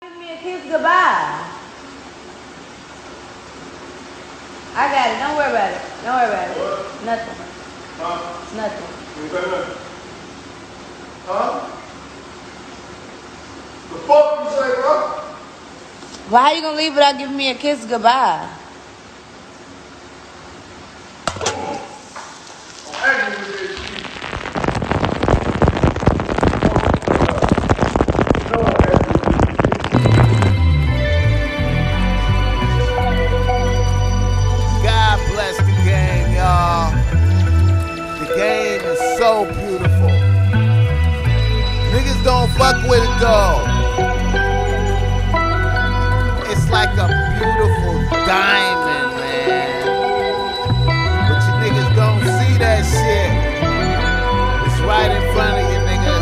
Give me a kiss goodbye. I got it. Don't worry about it. Don't worry about it. What? Nothing. Huh? It's nothing. You ain't got nothing? Huh? The fuck you say, bro? Why are you gonna leave without giving me a kiss goodbye? I'm acting with this shit. No, I'm acting with this shit. God bless the game, y'all. The game is so beautiful. Niggas don't fuck with it though. It's like a beautiful diamond, man. But you niggas don't see that shit. It's right in front of you, nigga.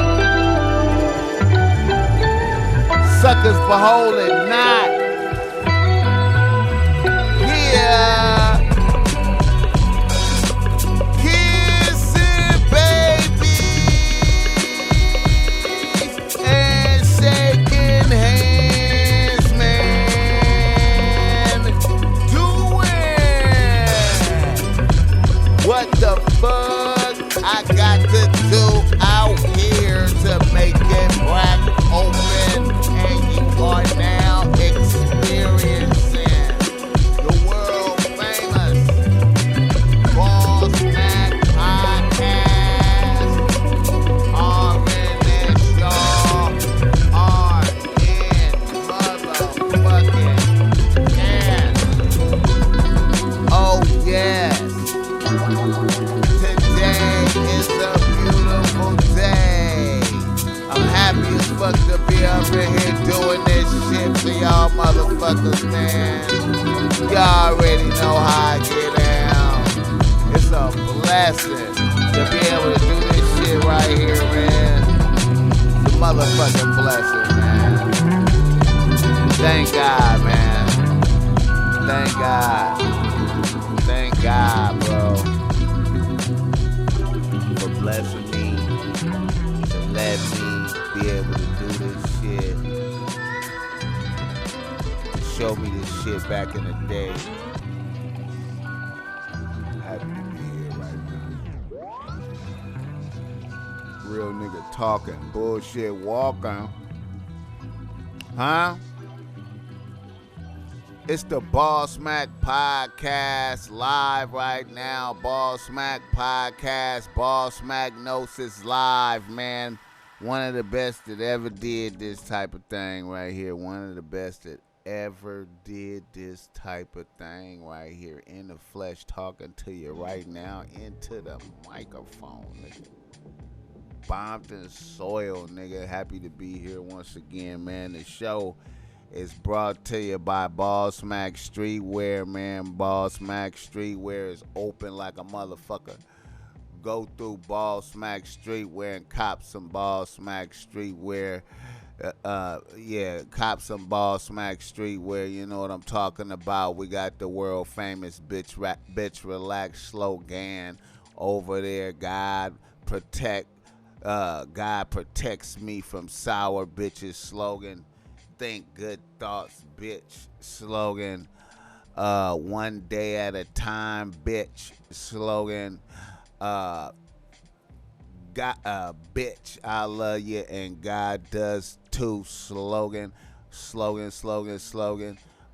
Suckers behold it not. Yeah. Kiss it, baby. And shaking hands, man. Doing what the fuck I got to do out here to make it crack open. And you are now experiencing the world famous BossMack podcast. RNS, y'all are in motherfucking ass. Oh yes, today is a beautiful day. I'm happy as fuck to be up in here doing this shit for y'all motherfuckers, man. Y'all already know how I get down. It's a blessing to be able to do this shit right here, man. It's a motherfucking blessing, man. Thank God, man. Thank God. Thank God, bro, for blessing me to let me be able to do this shit, to show me this shit back in the day. Happy to be here right now. Real nigga talking, bullshit walking. Huh? It's the BossMack podcast live right now. BossMack podcast, BossMack Gnosis live, man. One of the best that ever did this type of thing right here. One of the best that ever did this type of thing right here in the flesh, talking to you right now into the microphone, nigga. Bompton soil, nigga. Happy to be here once again, man. The show is brought to you by BossMack Streetwear, man. BossMack Streetwear is open like a motherfucker. Go through BossMack Streetwear and cop some BossMack Streetwear. Cop some BossMack Streetwear. You know what I'm talking about. We got the world famous bitch relax slogan over there. God protects me from sour bitches slogan. Think good thoughts, bitch slogan. One day at a time, bitch slogan. Bitch, I love you and God does too slogan.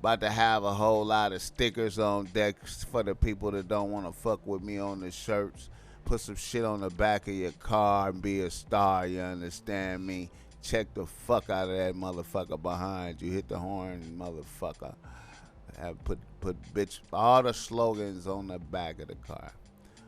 About to have a whole lot of stickers on deck for the people that don't want to fuck with me on the shirts. Put some shit on the back of your car and be a star, you understand me? Check the fuck out of that motherfucker behind you. Hit the horn, motherfucker. Put bitch, all the slogans on the back of the car.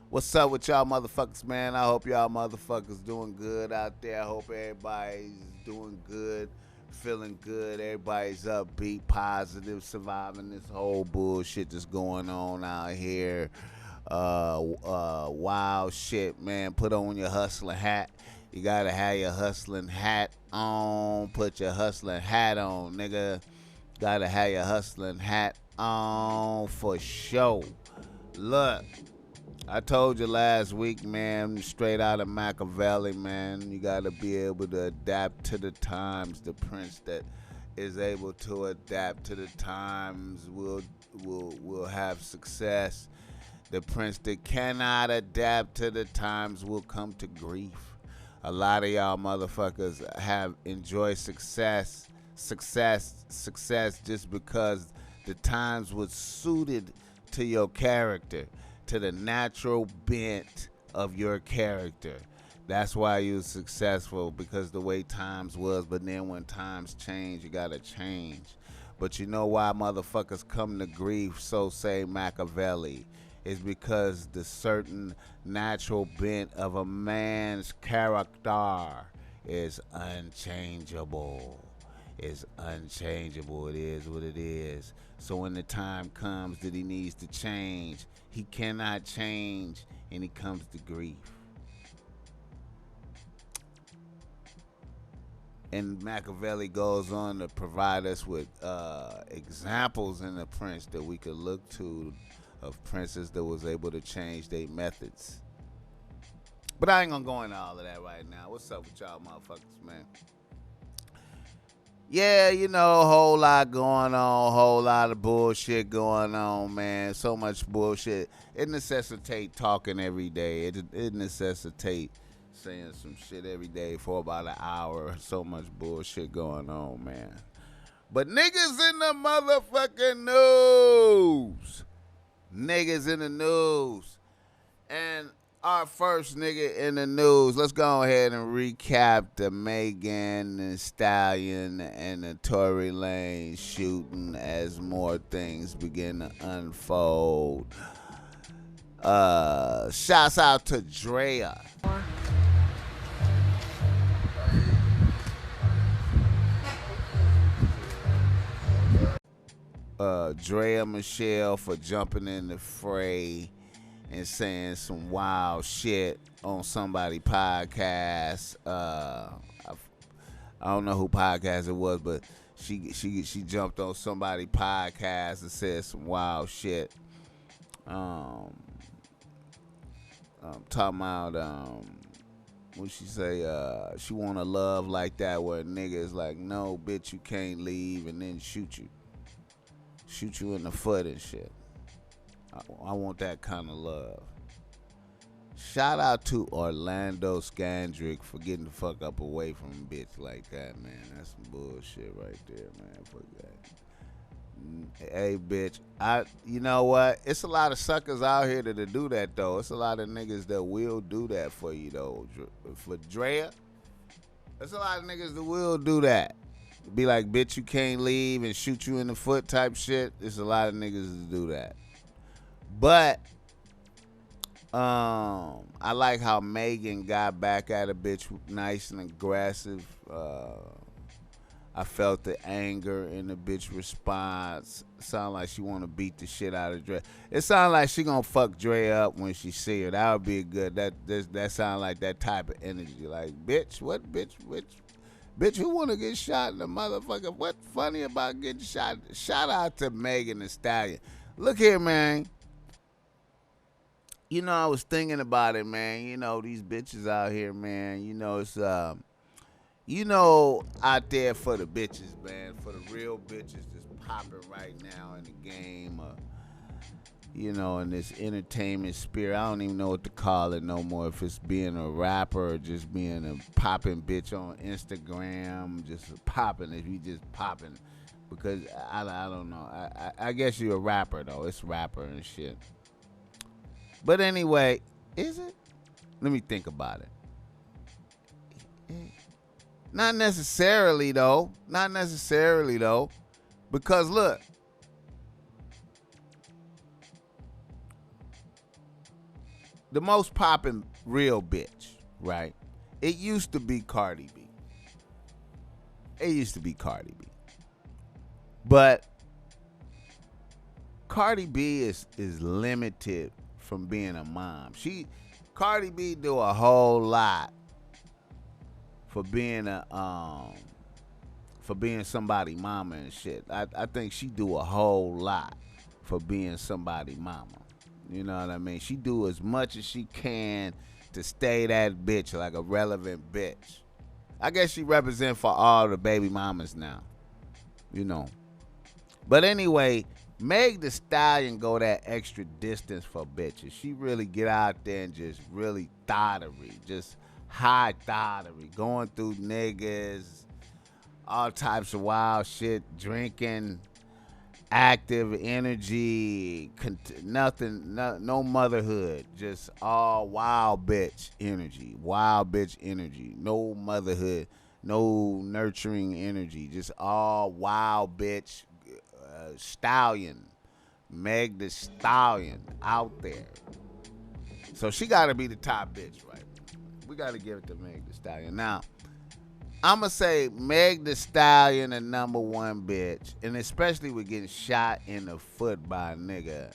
What's up with y'all motherfuckers, man? I hope y'all motherfuckers doing good out there. I hope everybody's doing good, feeling good. Everybody's upbeat, positive, surviving this whole bullshit that's going on out here. Wild shit, man. Put on your hustling hat. You gotta have your hustling hat on. Put your hustling hat on, nigga. Gotta have your hustling hat on for sure. Look, I told you last week, man, straight out of Machiavelli, man. You gotta be able to adapt to the times. The prince that is able to adapt to the times will have success. The prince that cannot adapt to the times will come to grief. A lot of y'all motherfuckers have enjoyed success just because the times was suited to your character, to the natural bent of your character. That's why you was successful, because the way times was. But then when times change, you gotta change. But you know why motherfuckers come to grief, so say Machiavelli, is because the certain natural bent of a man's character is unchangeable. It's unchangeable. It is what it is. So when the time comes that he needs to change, he cannot change, and he comes to grief. And Machiavelli goes on to provide us with examples in the Prince that we could look to of princes that was able to change their methods. But I ain't gonna go into all of that right now. What's up with y'all motherfuckers, man? Yeah, you know, a whole lot going on, a whole lot of bullshit going on, man. So much bullshit. It necessitates talking every day. It necessitates saying some shit every day for about an hour. So much bullshit going on, man. But niggas in the motherfucking news. Niggas in the news. And our first nigga in the news, let's go ahead and recap the Megan Thee Stallion and the Tory Lanez shooting as more things begin to unfold. Shouts out to Drea. Drea Michelle for jumping in the fray and saying some wild shit on somebody's podcast. I don't know who podcast it was, but she jumped on somebody's podcast and said some wild shit. Talking about what she say? She want a love like that where a nigga is like, no, bitch, you can't leave, and then shoot you in the foot and shit. I want that kind of love. Shout out to Orlando Scandrick for getting the fuck up away from a bitch like that, man. That's some bullshit right there, man. Fuck that. Hey, bitch. You know what? It's a lot of suckers out here that do that, though. It's a lot of niggas that will do that for you, though. For Drea, there's a lot of niggas that will do that. Be like, bitch, you can't leave, and shoot you in the foot type shit. There's a lot of niggas that do that. But I like how Megan got back at a bitch nice and aggressive. I felt the anger in the bitch response. Sound like she want to beat the shit out of Dre. It sound like she gonna fuck Dre up when she see her. That would be good. That sound like that type of energy. Like, bitch, what, bitch, bitch, who want to get shot in the motherfucker? What funny about getting shot? Shout out to Megan Thee Stallion. Look here, man. You know, I was thinking about it, man. You know, these bitches out here, man. You know, it's, you know, out there for the bitches, man. For the real bitches that's popping right now in the game. You know, in this entertainment spirit. I don't even know what to call it no more. If it's being a rapper or just being a popping bitch on Instagram. Just popping, if you just popping. Because I don't know. I guess you're a rapper, though. It's rapper and shit. But anyway, is it? Let me think about it. Not necessarily, though. Not necessarily, though. Because, look. The most popping real bitch, right? It used to be Cardi B. It used to be Cardi B. But Cardi B is limited from being a mom. Cardi B do a whole lot for being somebody mama and shit. I think she do a whole lot for being somebody mama. You know what I mean? She do as much as she can to stay that bitch, like a relevant bitch. I guess she represent for all the baby mamas now. you know. But anyway, Meg the Stallion go that extra distance for bitches. She really get out there and just really thottery, just high thottery, going through niggas, all types of wild shit, drinking, active energy, nothing, no motherhood, just all wild bitch energy, no motherhood, no nurturing energy, just all wild bitch stallion, Meg the Stallion out there. So she got to be the top bitch, right? We got to give it to Meg the Stallion. Now, I'm going to say Meg the Stallion the number one bitch, and especially with getting shot in the foot by a nigga,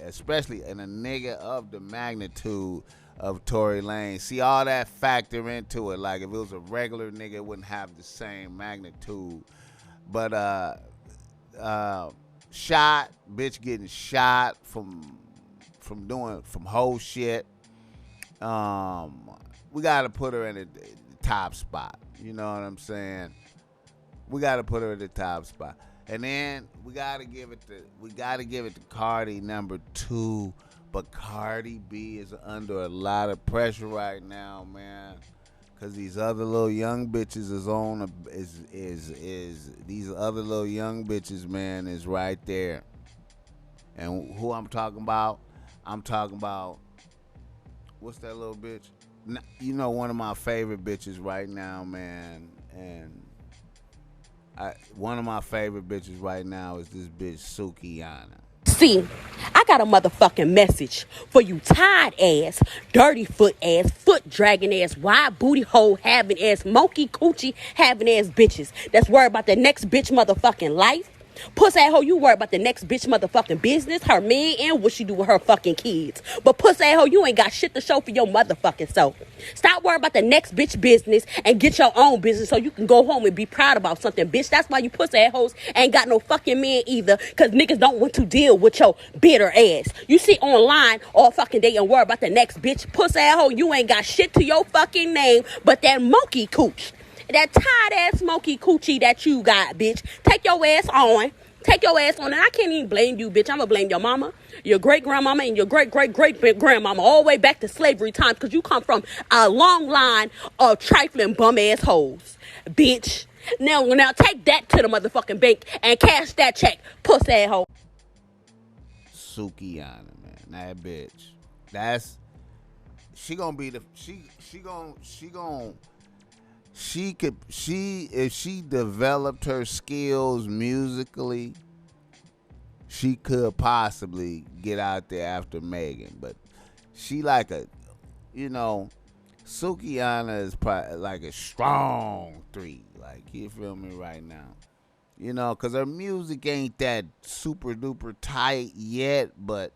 especially in a nigga of the magnitude of Tory Lanez. See, all that factor into it. Like, if it was a regular nigga, it wouldn't have the same magnitude. But, shot, bitch getting shot from whole shit. We gotta put her in the top spot. You know what I'm saying? We gotta put her in the top spot. And then we gotta give it to Cardi number 2. But Cardi B is under a lot of pressure right now, man. Cause these other little young bitches these other little young bitches, man, is right there. And who I'm talking about? I'm talking about, what's that little bitch? You know, one of my favorite bitches right now, man. And one of my favorite bitches right now is this bitch Sukiana. See, I got a motherfucking message for you tired ass, dirty foot dragging ass, wide booty hole having ass, monkey coochie having ass bitches that's worried about the next bitch motherfucking life. Pussy hoe, you worry about the next bitch motherfucking business, her man, and what she do with her fucking kids. But pussy hoe, you ain't got shit to show for your motherfucking self. Stop worrying about the next bitch business and get your own business so you can go home and be proud about something, bitch. That's why you pussy hoes ain't got no fucking man either, cause niggas don't want to deal with your bitter ass. You see online all fucking day and worry about the next bitch. Pussy hoe, you ain't got shit to your fucking name but that monkey cooch. That tired ass smoky coochie that you got, bitch. Take your ass on. Take your ass on. And I can't even blame you, bitch. I'm going to blame your mama, your great-grandmama, and your great-great-great-grandmama all the way back to slavery times because you come from a long line of trifling bum-ass hoes, bitch. Now take that to the motherfucking bank and cash that check, pussy hoe. Sukiana, man. That bitch. That's, she gonna be the, if she developed her skills musically, she could possibly get out there after Megan. But she like a, Sukiana is probably like a strong 3. Like, you feel me right now? Because her music ain't that super duper tight yet, but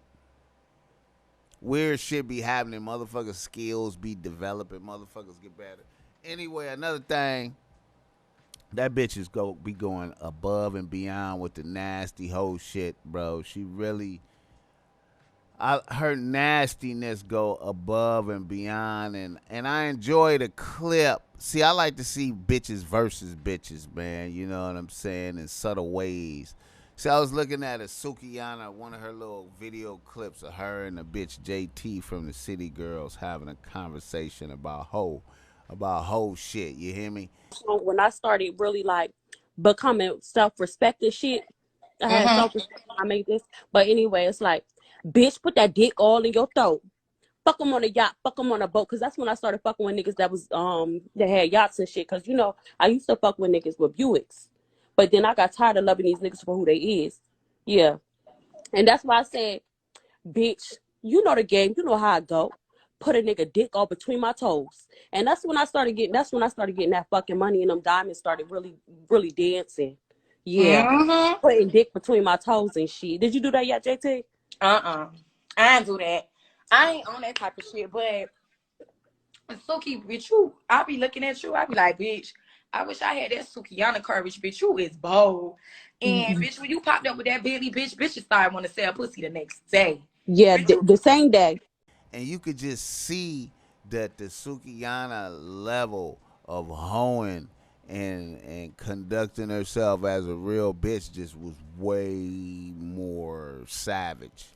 weird shit be happening. Motherfuckers' skills be developing. Motherfuckers get better. Anyway, another thing, that bitch is be going above and beyond with the nasty hoe shit, bro. She really, her nastiness go above and beyond, and I enjoy the clip. See, I like to see bitches versus bitches, man. You know what I'm saying? In subtle ways. See, I was looking at a Sukiana, one of her little video clips of her and the bitch JT from the City Girls having a conversation about hoe shit. You hear me? When I started really like becoming self-respecting shit, I had self-respect when I made this. But anyway, it's like, bitch, put that dick all in your throat. Fuck them on a yacht, fuck them on a boat. Cause that's when I started fucking with niggas that had yachts and shit. Cause I used to fuck with niggas with Buicks. But then I got tired of loving these niggas for who they is. Yeah. And that's why I said, bitch, you know the game, you know how I go. Put a nigga dick all between my toes. And that's when I started getting that fucking money and them diamonds started really, really dancing. Yeah. Putting dick between my toes and shit. Did you do that yet, JT? I ain't do that. I ain't on that type of shit, but Suki, bitch, I be looking at you, I be like, bitch, I wish I had that Sukiana courage, bitch. You is bold. And bitch, when you popped up with that Billy, bitches started want to sell pussy the next day. Yeah, the same day. And you could just see that the Sukiana level of hoeing and conducting herself as a real bitch just was way more savage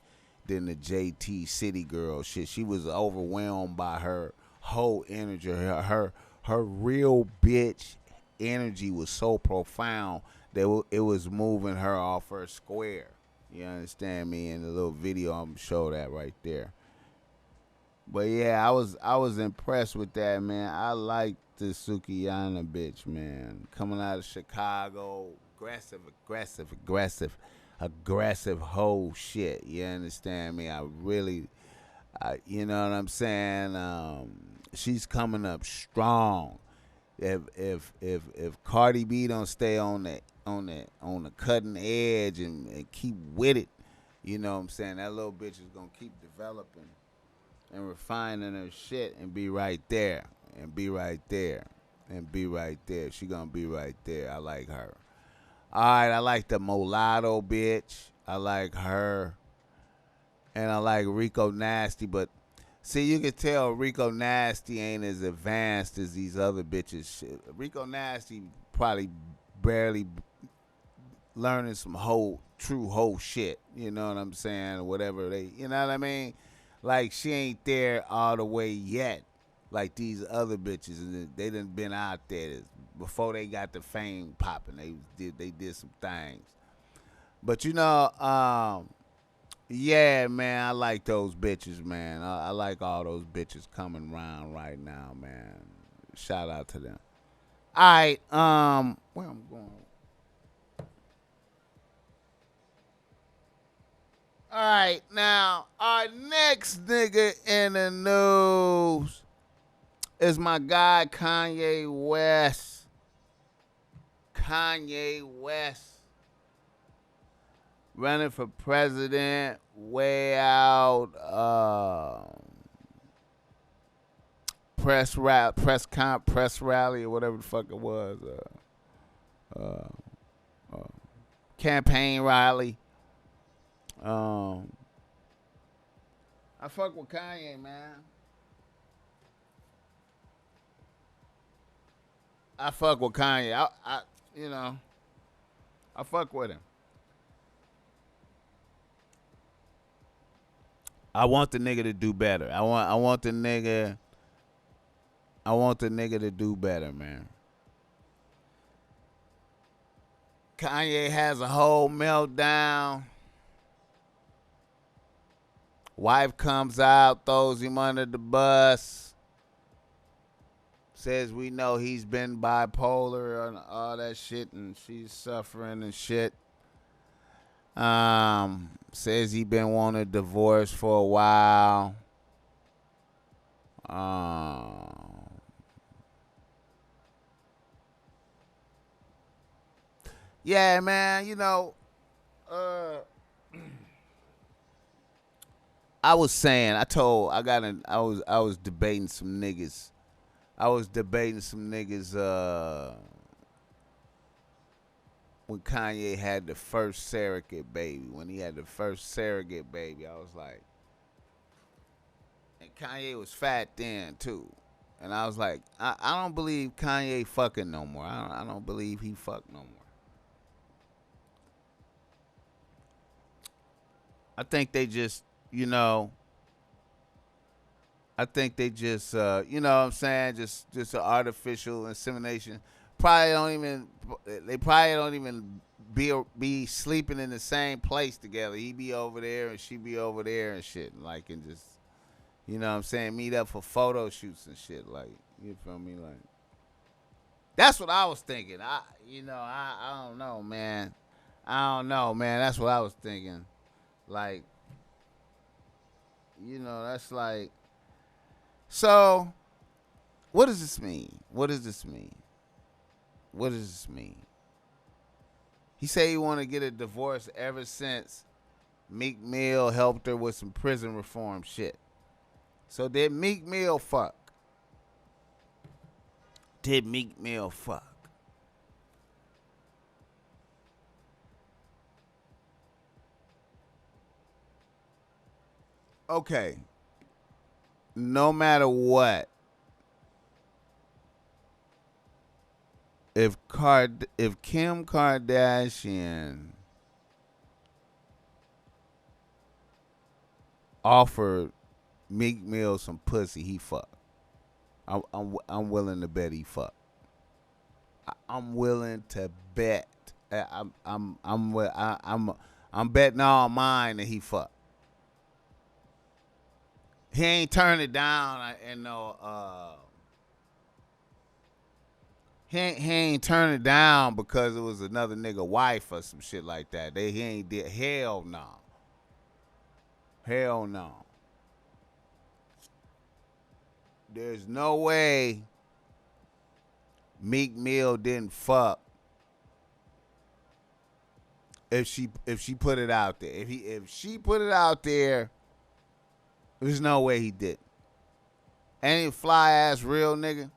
than the JT City girl shit. She was overwhelmed by her whole energy. Her real bitch energy was so profound that it was moving her off her square. You understand me? In the little video, I'm gonna show that right there. But yeah, I was impressed with that, man. I like the Sukiana bitch, man. Coming out of Chicago, aggressive whole shit. You understand me? You know what I'm saying? She's coming up strong. If Cardi B don't stay on the cutting edge and keep with it, you know what I'm saying? That little bitch is gonna keep developing and refining her shit and be right there. And be right there. And be right there. She gonna be right there. I like her. Alright, I like the mulatto bitch. I like her. And I like Rico Nasty, but see, you can tell Rico Nasty ain't as advanced as these other bitches. Shit. Rico Nasty probably barely learning some true whole shit. You know what I'm saying? Whatever you know what I mean? Like, she ain't there all the way yet. Like these other bitches, and they done been out there before they got the fame popping. They did some things, but you know, yeah, man, I like those bitches, man. I like all those bitches coming around right now, man. Shout out to them. All right, where I'm going? All right, now our next nigga in the news is my guy Kanye West. Kanye West running for president, way out press rally or whatever the fuck it was, campaign rally. I fuck with Kanye, man. I fuck with Kanye. I fuck with him. I want the nigga to do better. I want the nigga to do better, man. Kanye has a whole meltdown. Wife comes out, throws him under the bus. Says we know he's been bipolar and all that shit, and she's suffering and shit. Says he been wanting a divorce for a while. Yeah, man, you know, I was saying, I was debating some niggas. When Kanye had the first surrogate baby. When he had the first surrogate baby, I was like, and Kanye was fat then too. And I was like, I don't believe Kanye fucking no more. I don't believe he fucked no more. I think they just, you know, you know what I'm saying, just an artificial insemination. They probably don't even be sleeping in the same place together. He be over there and she be over there and shit, like, and just, you know what I'm saying, meet up for photo shoots and shit, like, you feel me, like, that's what I was thinking. I don't know, man. That's what I was thinking, like, you know, that's like. So, what does this mean? He said he want to get a divorce ever since Meek Mill helped her with some prison reform shit. So did Meek Mill fuck? Okay. No matter what, if Kim Kardashian offered Meek Mill some pussy, he fuck. I'm willing to bet he fuck. I'm willing to bet. I'm betting all mine that he fuck. He ain't turned it down and no he ain't turned it down because it was another nigga wife or some shit like that. He ain't did. Hell no. Hell no. There's no way Meek Mill didn't fuck if she put it out there. If she put it out there, there's no way he didn't. Ain't fly ass real nigga.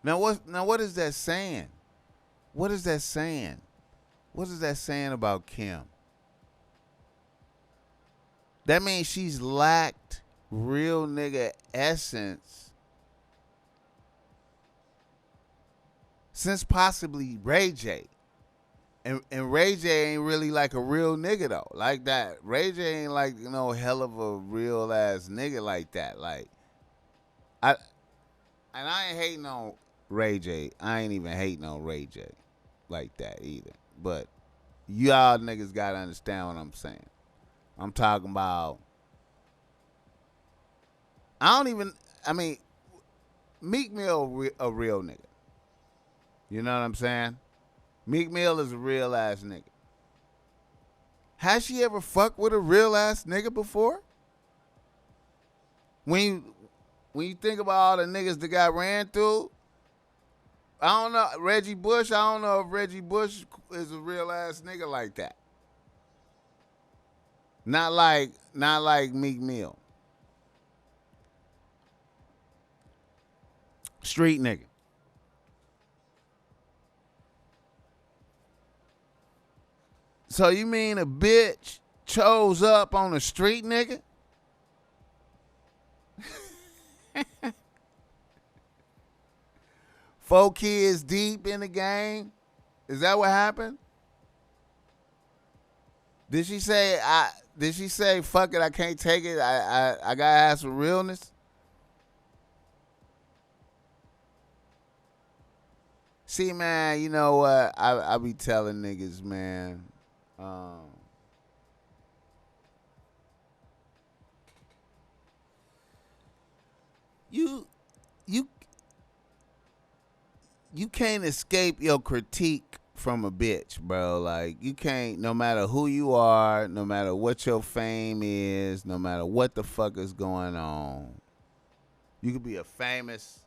Now what is that saying? What is that saying? What is that saying about Kim? That means she's lacked real nigga essence since possibly Ray J. And Ray J ain't really like a real nigga though. Like that. Ray J ain't like, hell of a real ass nigga like that. Like I ain't hating on Ray J. I ain't even hating on Ray J like that either. But y'all niggas gotta understand what I'm saying. I'm talking about Meek Mill a real nigga. You know what I'm saying? Meek Mill is a real ass nigga. Has she ever fucked with a real ass nigga before? When you think about all the niggas that got ran through, I don't know, Reggie Bush, I don't know if Reggie Bush is a real ass nigga like that. Not like Meek Mill. Street nigga. So you mean a bitch chose up on a street nigga? 4 kids deep in the game? Is that what happened? Did she say fuck it, I can't take it, I gotta have some realness? See, man, you know what? I be telling niggas, man. You can't escape your critique from a bitch, bro. Like, you can't, no matter who you are, no matter what your fame is, no matter what the fuck is going on. You could be a famous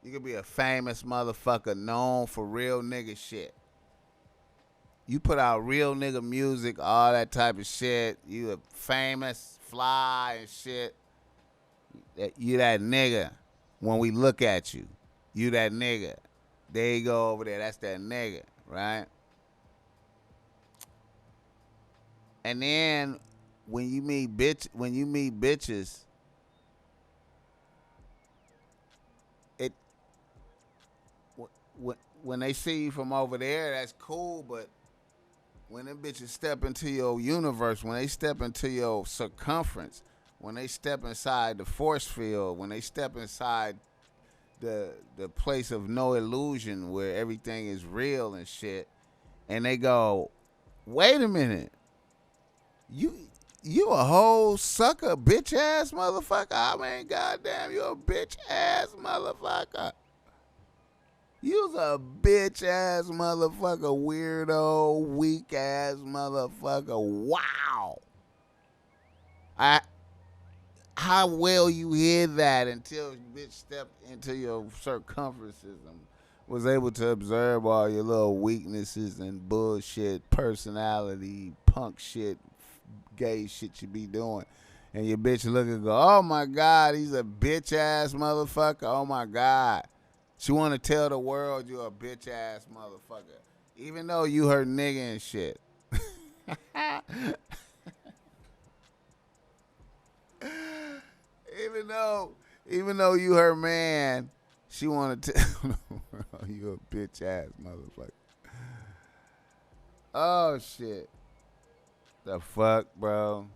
motherfucker known for real nigga shit. You put out real nigga music, all that type of shit. You a famous, fly and shit. You that nigga when we look at you. You that nigga. There you go over there. That's that nigga, right? And then when you meet bitches, when they see you from over there, that's cool, but when them bitches step into your universe, when they step into your circumference, when they step inside the force field, when they step inside the place of no illusion where everything is real and shit, and they go, wait a minute, you a whole sucker, bitch ass motherfucker. I mean, goddamn, you a bitch ass motherfucker. You's a bitch ass motherfucker, weirdo, weak ass motherfucker. Wow. How well you hear that until bitch stepped into your circumferences and was able to observe all your little weaknesses and bullshit, personality, punk shit, gay shit you be doing. And your bitch look and go, oh my God, he's a bitch ass motherfucker. Oh my God. She want to tell the world you're a bitch ass motherfucker. Even though you her nigga and shit. Even though you her man, She wanted to tell the world you a bitch ass motherfucker. Oh shit. The fuck, bro?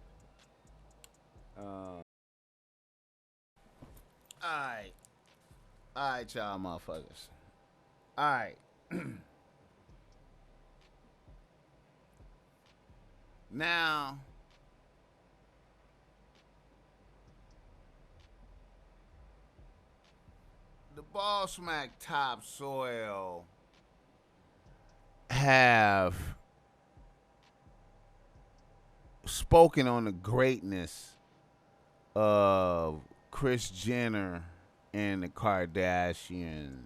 Alright. Alright, y'all motherfuckers. Alright. Now, the BossMack topsoil have spoken on the greatness of Kris Jenner and the Kardashians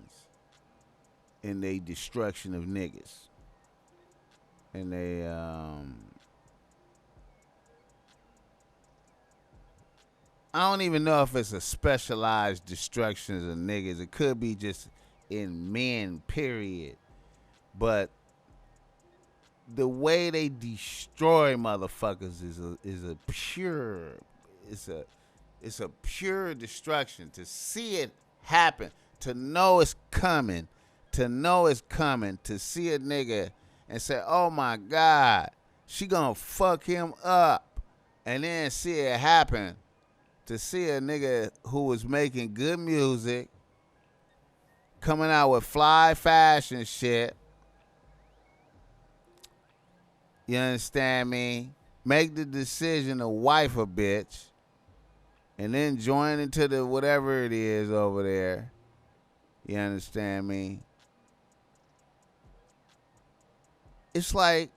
in their destruction of niggas. And they I don't even know if it's a specialized destruction of niggas. It could be just in men, period. But the way they destroy motherfuckers is a pure it's a pure destruction. To see it happen, to know it's coming, to see a nigga and say, oh my God, she gonna fuck him up, and then see it happen. To see a nigga who was making good music, coming out with fly fashion shit, you understand me? Make the decision to wife a bitch, and then join into the whatever it is over there. You understand me? It's like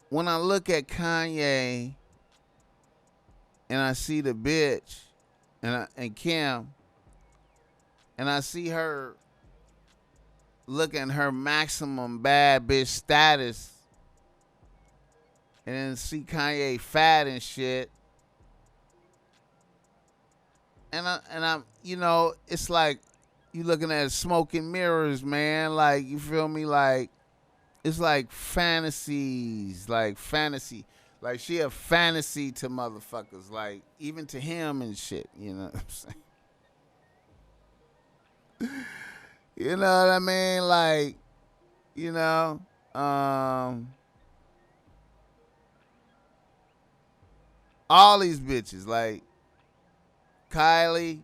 when I look at Kanye and I see the bitch and Kim, and I see her looking her maximum bad bitch status, and then see Kanye fat and shit, and I'm you know, it's like you looking at smoke and mirrors, man. Like, you feel me? Like, it's like fantasies, like fantasy. Like, she a fantasy to motherfuckers, like even to him and shit. You know what I'm saying? You know what I mean? Like, you know, all these bitches, like Kylie,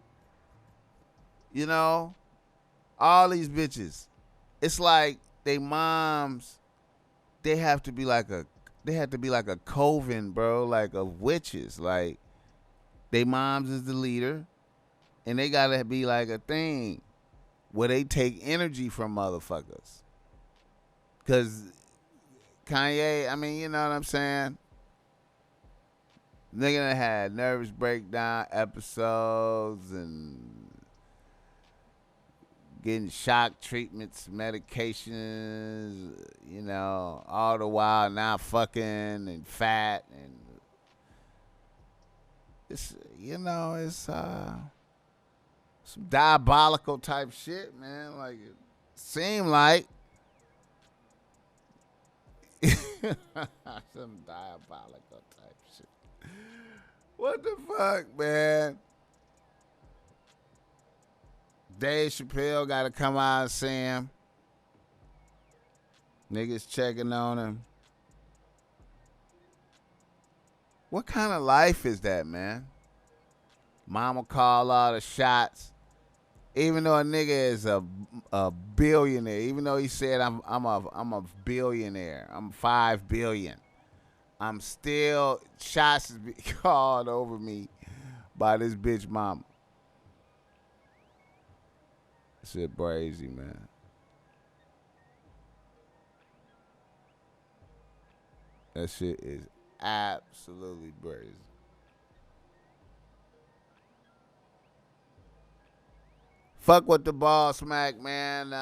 you know, all these bitches. It's like they moms, they have to be like a coven, bro, like of witches. Like, they moms is the leader, and they gotta be like a thing where they take energy from motherfuckers. Cause Kanye, I mean, you know what I'm saying? Nigga done had nervous breakdown episodes and getting shock treatments, medications, you know, all the while now fucking and fat, and it's, you know, it's some diabolical type shit, man. Like, it seemed like some diabolical type shit. What the fuck, man? Dave Chappelle got to come out and see him. Niggas checking on him. What kind of life is that, man? Mama call all the shots. Even though a nigga is a billionaire, even though he said I'm a billionaire, I'm 5 billion, I'm still, shots is called over me by this bitch mama. Shit crazy, man. That shit is absolutely crazy. Fuck with the BossMack, man.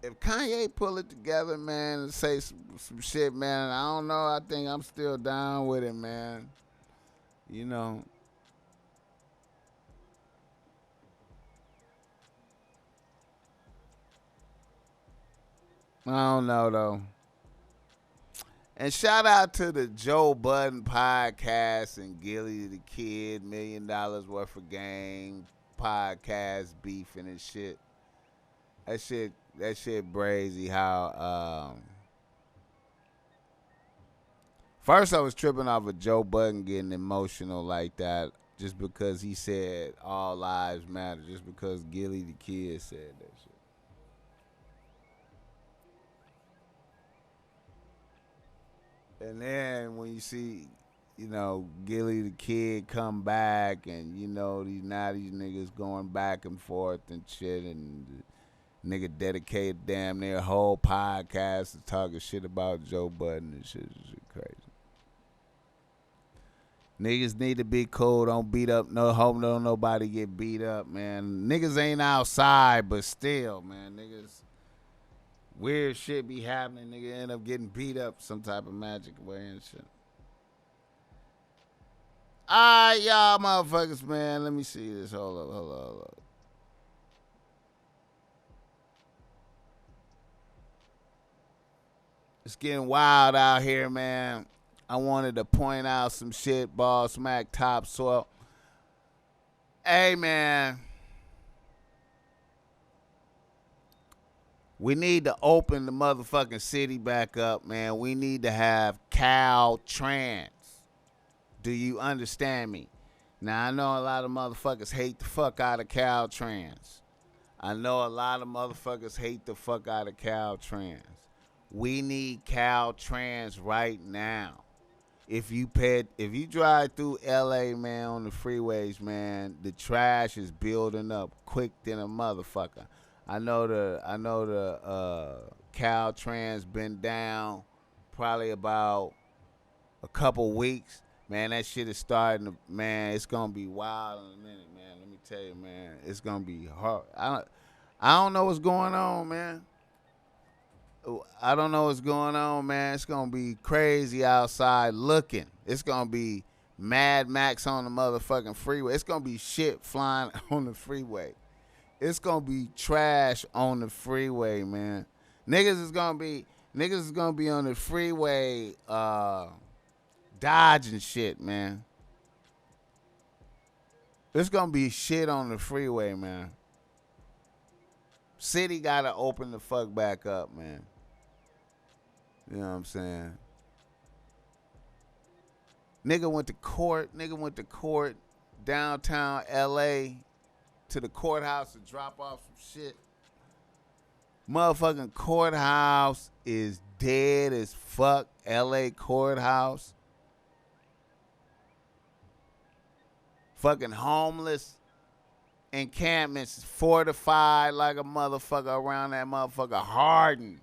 If Kanye pull it together, man, and say some shit, man, I don't know. I think I'm still down with it, man. You know. I don't know, though. And shout out to the Joe Budden podcast and Gilly the Kid, $1 million worth of game podcast beefing and shit. That shit brazy how first I was tripping off of Joe Budden getting emotional like that just because he said all lives matter, just because Gilly the Kid said that shit. And then when you see, Gilly the Kid come back and, these niggas going back and forth and shit, and the nigga dedicated damn near whole podcast to talking shit about Joe Budden and shit. Shit crazy. Niggas need to be cool. Don't beat up. No hope don't nobody get beat up, man. Niggas ain't outside, but still, man, niggas. Weird shit be happening. Nigga end up getting beat up some type of magic way and shit. Alright, y'all motherfuckers, man. Let me see this. Hold up. It's getting wild out here, man. I wanted to point out some shit. BOSSMACK topsoil. Hey, man. We need to open the motherfucking city back up, man. We need to have Caltrans. Do you understand me? Now, I know a lot of motherfuckers hate the fuck out of Caltrans. We need Caltrans right now. If you drive through LA, man, on the freeways, man, the trash is building up quick than a motherfucker. I know the Caltrans been down probably about a couple weeks. Man, that shit is starting to, man, it's gonna be wild in a minute, man. Let me tell you, man, it's gonna be hard. I don't know what's going on, man. It's gonna be crazy outside looking. It's gonna be Mad Max on the motherfucking freeway. It's gonna be shit flying on the freeway. It's gonna be trash on the freeway, man. Niggas is gonna be on the freeway dodging shit, man. There's gonna be shit on the freeway, man. City gotta open the fuck back up, man. You know what I'm saying? Nigga went to court downtown LA to the courthouse to drop off some shit. Motherfucking courthouse is dead as fuck. LA courthouse. Fucking homeless encampments fortified like a motherfucker around that motherfucker hardened.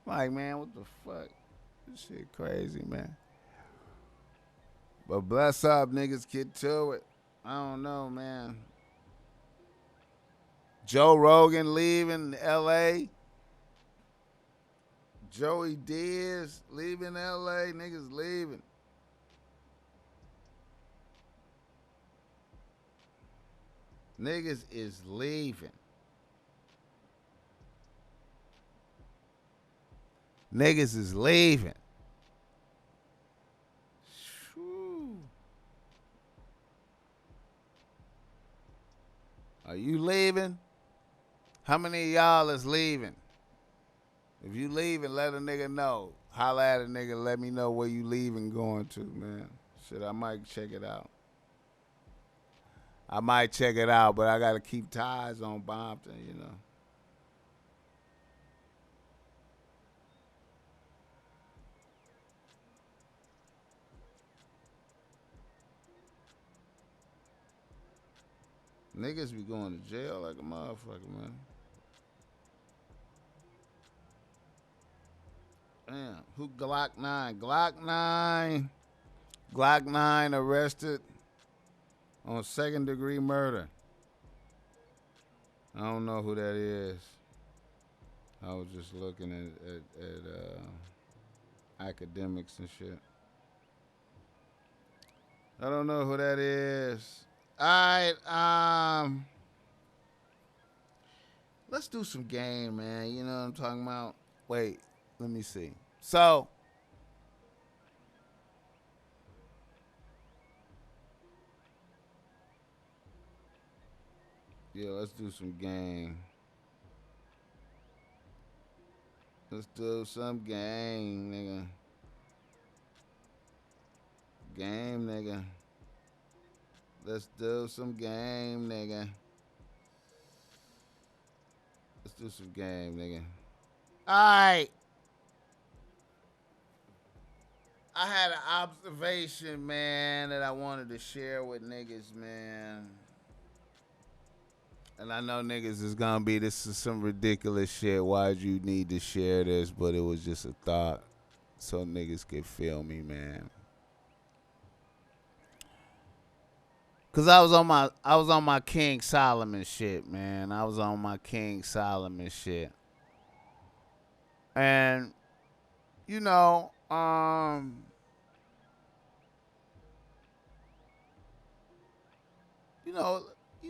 Like, man, what the fuck? This shit crazy, man. But bless up, niggas, get to it. I don't know, man. Joe Rogan leaving L.A. Joey Diaz leaving L.A. Niggas leaving. Niggas is leaving. Niggas is leaving. Whew. Are you leaving? How many of y'all is leaving? If you leaving, let a nigga know. Holla at a nigga, let me know where you leaving going to, man. Shit, I might check it out. But I gotta keep ties on Bompton, you know. Niggas be going to jail like a motherfucker, man. Damn, who Glock 9? Glock 9 arrested on second-degree murder. I don't know who that is. I was just looking at academics and shit. I don't know who that is. All right, let's do some game, man. You know what I'm talking about? Wait, let me see. So yeah, let's do some game. Let's do some game, nigga. Game, nigga. Let's do some game, nigga. Let's do some game, nigga. All right. I had an observation, man, that I wanted to share with niggas, man. And I know niggas is gonna be, this is some ridiculous shit. Why'd you need to share this? But it was just a thought so niggas could feel me, man. Cause I was on my King Solomon shit, man. I was on my King Solomon shit. And you know, you know,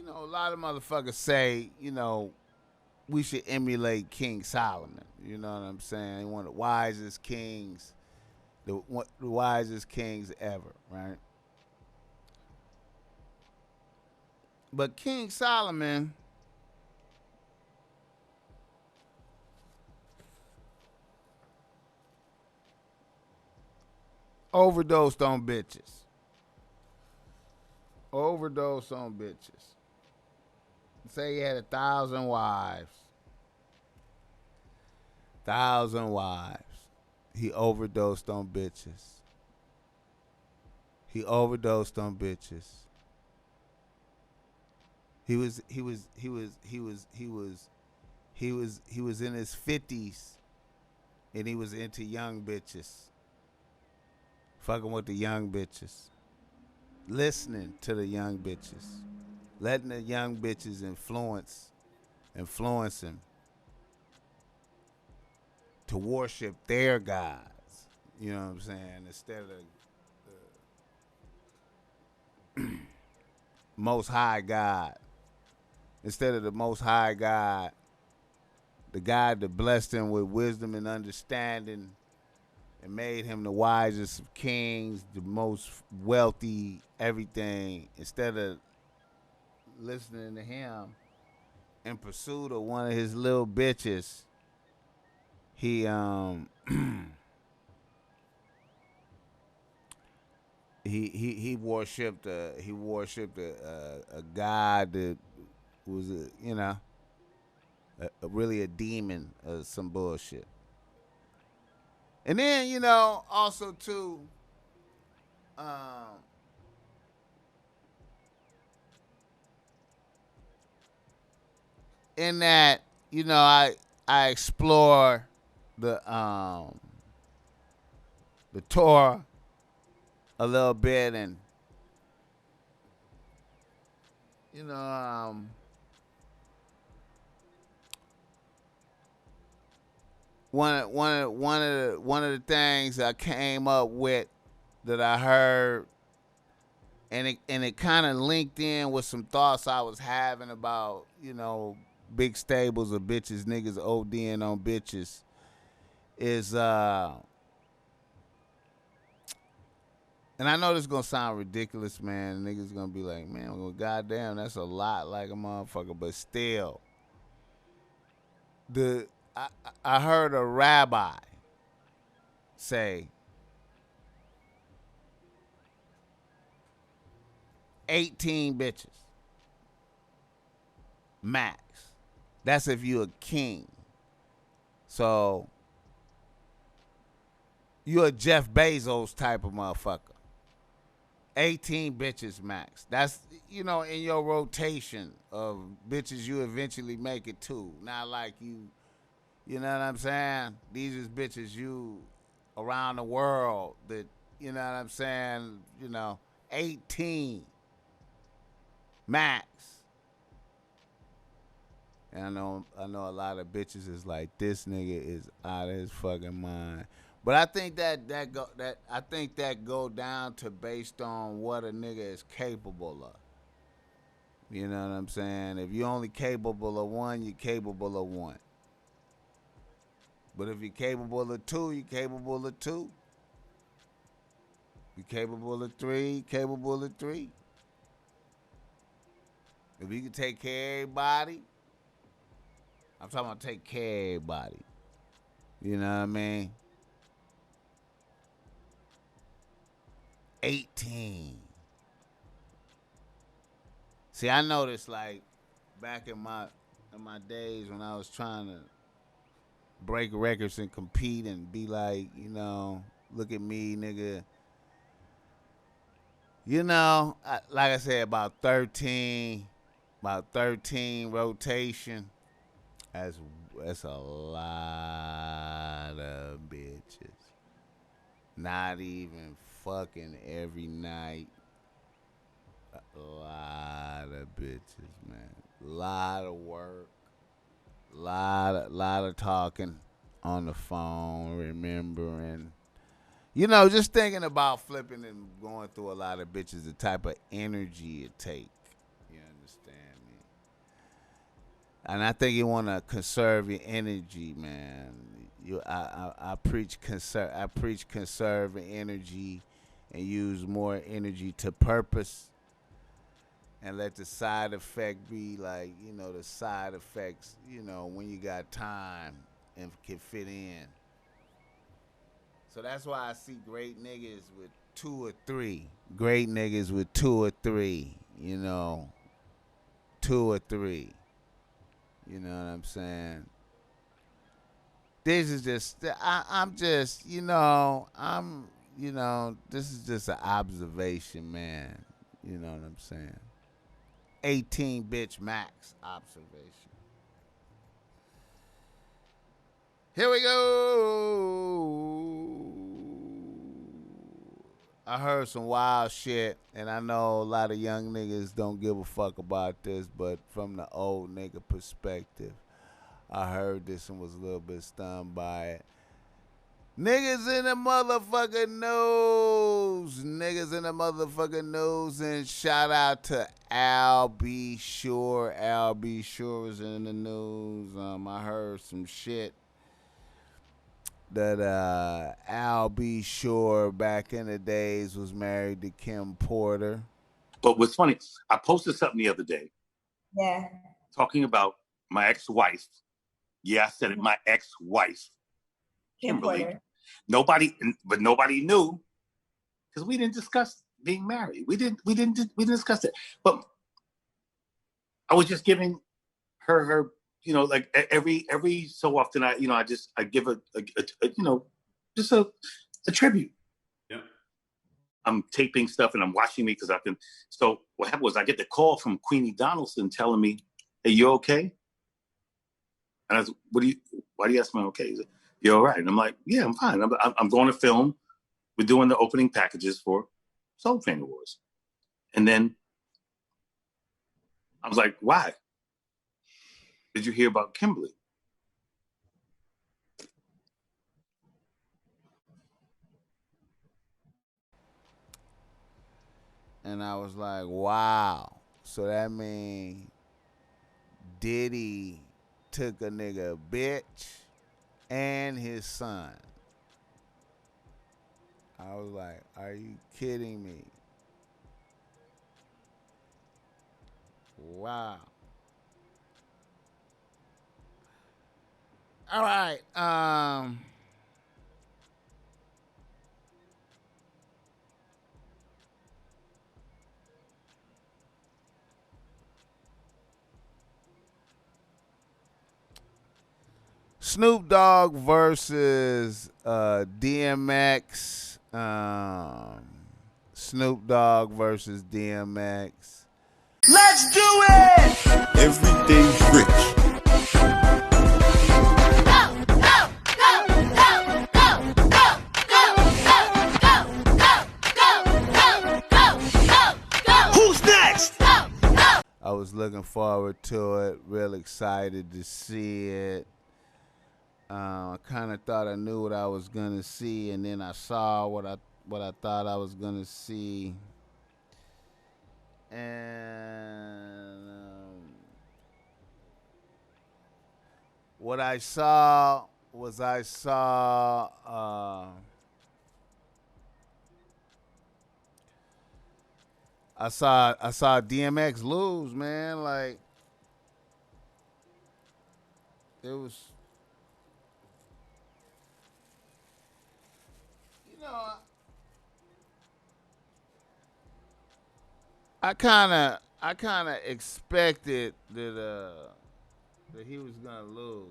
a lot of motherfuckers say, we should emulate King Solomon. You know what I'm saying? One of the wisest kings, the wisest kings ever, right? But King Solomon overdosed on bitches. Overdosed on bitches. Say he had 1,000 wives. 1,000 wives. He overdosed on bitches. He overdosed on bitches. He was in his 50s and he was into young bitches. Fucking with the young bitches. Listening to the young bitches. Letting the young bitches influence him to worship their gods. You know what I'm saying? Instead of the Most High God. Instead of the Most High God, the God that blessed him with wisdom and understanding and made him the wisest of kings, the most wealthy, everything. Instead of listening to him in pursuit of one of his little bitches, he he worshipped a god that was really a demon or some bullshit. And then also too, in that I explore the Torah a little bit, and one of the things I came up with that I heard, and it kind of linked in with some thoughts I was having about big stables of bitches, niggas ODing on bitches, is and I know this is gonna sound ridiculous, man. Niggas gonna be like, man, well, goddamn, that's a lot like a motherfucker. But still, I heard a rabbi say 18 bitches max. That's if you a king. So you a Jeff Bezos type of motherfucker. 18 bitches max. That's, in your rotation of bitches you eventually make it to. Not like you know what I'm saying? These is bitches you around the world that, you know what I'm saying? 18 max. And I know a lot of bitches is like, this nigga is out of his fucking mind. But I think that go down to based on what a nigga is capable of. You know what I'm saying? If you're only capable of one, you're capable of one. But if you're capable of two, you're capable of two. You're capable of three, capable of three. If you can take care of everybody, I'm talking about take care of everybody. You know what I mean? 18. See, I noticed like back in my days when I was trying to break records and compete and be like, you know, look at me, nigga. You know, like I said, about 13 rotation. That's a lot of bitches. Not even fucking every night. A lot of bitches, man. Lot of work. Lot of talking on the phone, remembering. You know, just thinking about flipping and going through a lot of bitches, the type of energy it take. You understand me? And I think you want to conserve your energy, man. I preach conserve energy and use more energy to purpose, and let the side effect be like, you know, the side effects, you know, when you got time and can fit in. So that's why I see great niggas with two or three. Great niggas with two or three, you know. Two or three. You know what I'm saying? This is just, I'm just, you know, this is just an observation, man. You know what I'm saying? 18 bitch max observation. Here we go. I heard some wild shit, and I know a lot of young niggas don't give a fuck about this, but from the old nigga perspective, I heard this and was a little bit stunned by it. Niggas in the motherfucking news. Niggas in the motherfucking news. And shout out to Al B. Sure. Al B. Sure was in the news. I heard some shit that Al B. Sure back in the days was married to Kim Porter. But what's funny, I posted something the other day. Yeah. Talking about my ex-wife. Yeah, I said it, my ex-wife. Kimberly. Nobody knew because we didn't discuss being married. We didn't discuss it. But I was just giving her, you know, like every so often I give a you know, just a tribute. Yeah. I'm taping stuff and I'm watching me because so what happened was I get the call from Queenie Donaldson telling me, "Hey, you okay?" And I was, why do you ask me okay? He's like, "You all right?" And I'm like, "Yeah, I'm fine. I'm going to film. We're doing the opening packages for Soul Train Awards." And then I was like, "Why? Did you hear about Kimberly?" And I was like, wow. So that means Diddy took a nigga bitch and his son. I was like, are you kidding me? Wow. All right. Snoop Dogg versus DMX. Snoop Dogg versus DMX. Let's do it! Everything's rich. Who's next? I was looking forward to it, real excited to see it. I kind of thought I knew what I was gonna see, and then I saw what I thought I was gonna see, and what I saw was I saw I saw DMX lose, man. Like it was, you know, I kind of expected that he was gonna lose.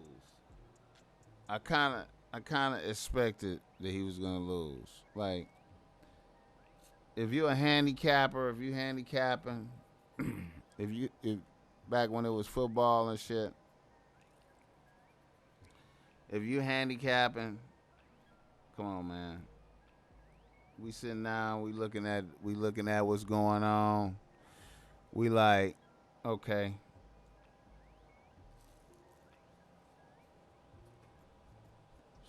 I kind of expected that he was gonna lose. Like if you're a handicapper, if you handicapping, if back when it was football and shit, if you handicapping, come on, man. We sitting down, we looking at what's going on. We like, okay,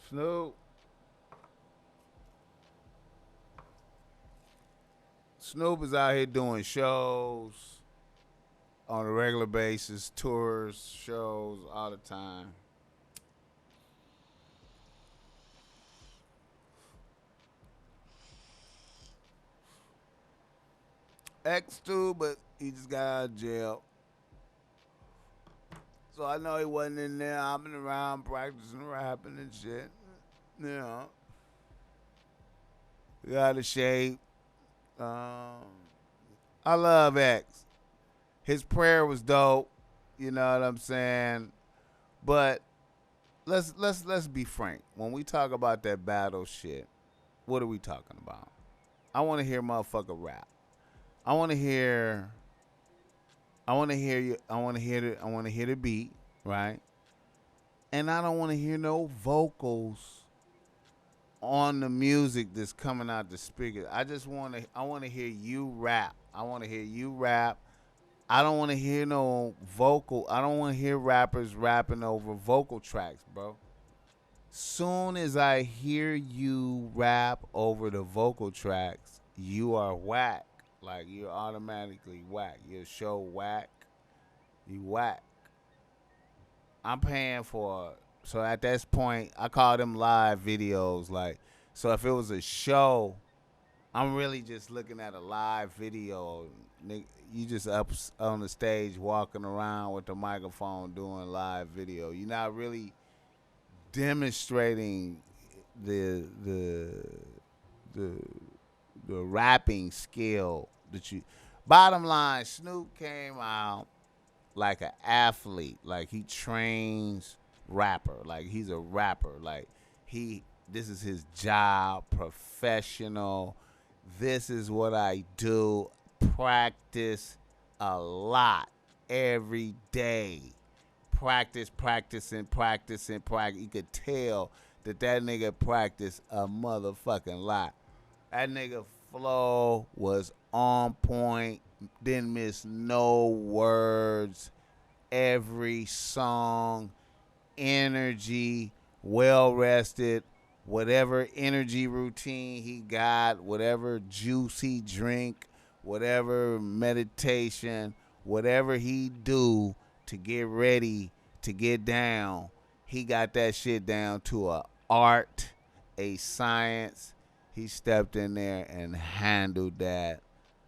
Snoop. Snoop is out here doing shows on a regular basis, tours, shows all the time. Ex too, but he just got out of jail. So I know he wasn't in there hopping around practicing rapping and shit. You know, he got out of shape. Um, I love X. His prayer was dope. You know what I'm saying? But let's be frank. When we talk about that battle shit, what are we talking about? I want to hear motherfucker rap. I want to hear. I want to hear you. I want to hear the. I want to hear the beat, right? And I don't want to hear no vocals on the music that's coming out the speakers. I just want to. I want to hear you rap. I want to hear you rap. I don't want to hear no vocal. I don't want to hear rappers rapping over vocal tracks, bro. Soon as I hear you rap over the vocal tracks, you are whack. Like you're automatically whack. Your show whack. You whack. I'm paying for. So at this point, I call them live videos. Like, so if it was a show, I'm really just looking at a live video. You just up on the stage walking around with the microphone doing live video. You're not really demonstrating the the rapping skill that you. Bottom line, Snoop came out like an athlete, like he trains rapper, like he's a rapper, like this is his job, professional. This is what I do. Practice a lot every day. Practicing, practicing, practice. You could tell that nigga practiced a motherfucking lot. That nigga flow was on point. Didn't miss no words. Every song, energy, well rested. Whatever energy routine he got, whatever juice he drink, whatever meditation, whatever he do to get ready to get down, he got that shit down to a art, a science. He stepped in there and handled that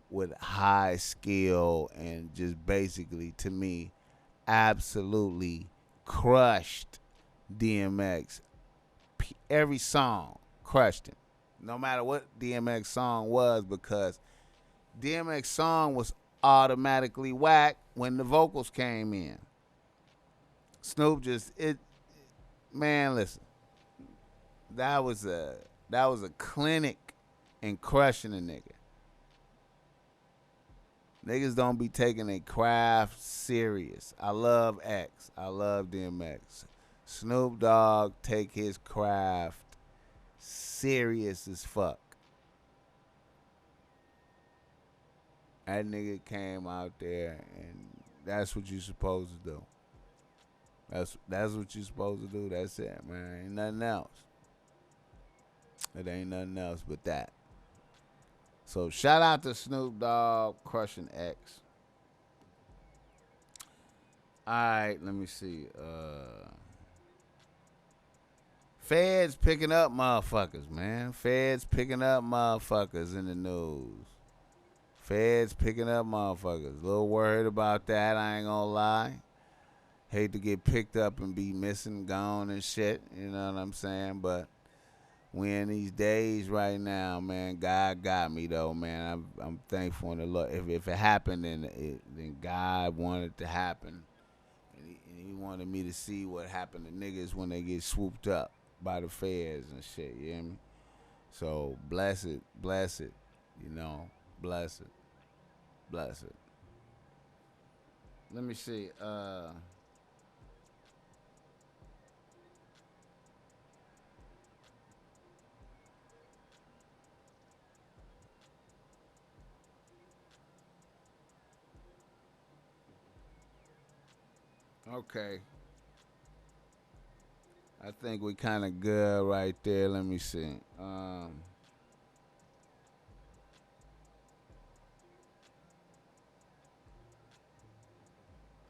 with high skill and just basically, to me, absolutely crushed DMX. Every song crushed him, no matter what DMX song was, because DMX song was automatically whack when the vocals came in. Snoop man, listen, that was a clinic in crushing a nigga. Niggas don't be taking a craft serious. I love X. I love DMX. Snoop Dogg take his craft serious as fuck. That nigga came out there, and that's what you supposed to do. That's what you supposed to do. That's it, man. Ain't nothing else. It ain't nothing else but that. So shout out to Snoop Dogg crushing X. All right, let me see. Feds picking up motherfuckers, man. Feds picking up motherfuckers in the news. Feds picking up motherfuckers. A little worried about that, I ain't gonna lie. Hate to get picked up and be missing, gone and shit. You know what I'm saying? But we in these days right now, man. God got me though, man. I'm thankful in the Lord. If it happened, then God wanted it to happen, and he wanted me to see what happened to niggas when they get swooped up by the feds and shit. You hear me? So bless it, you know, bless it. Let me see. Okay. I think we kind of good right there. Let me see.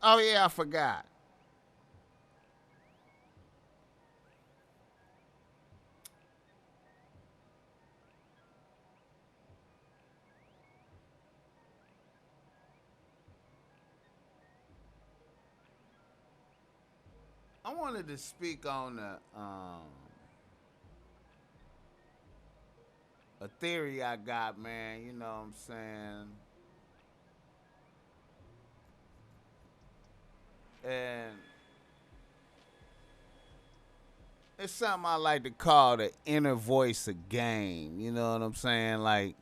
Oh yeah, I forgot. I wanted to speak on a theory I got, man. You know what I'm saying? And it's something I like to call the inner voice of game. You know what I'm saying? Like,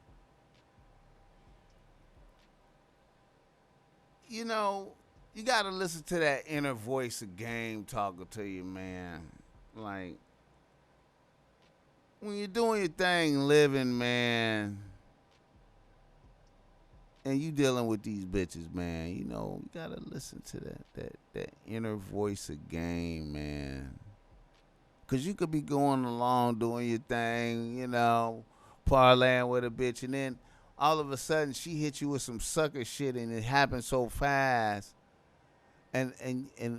you know, you gotta listen to that inner voice of game talking to you, man. Like, when you're doing your thing, living, man, and you dealing with these bitches, man, you know, you gotta listen to that inner voice of game, man. Cause you could be going along doing your thing, you know, parlaying with a bitch, and then all of a sudden she hit you with some sucker shit, and it happened so fast.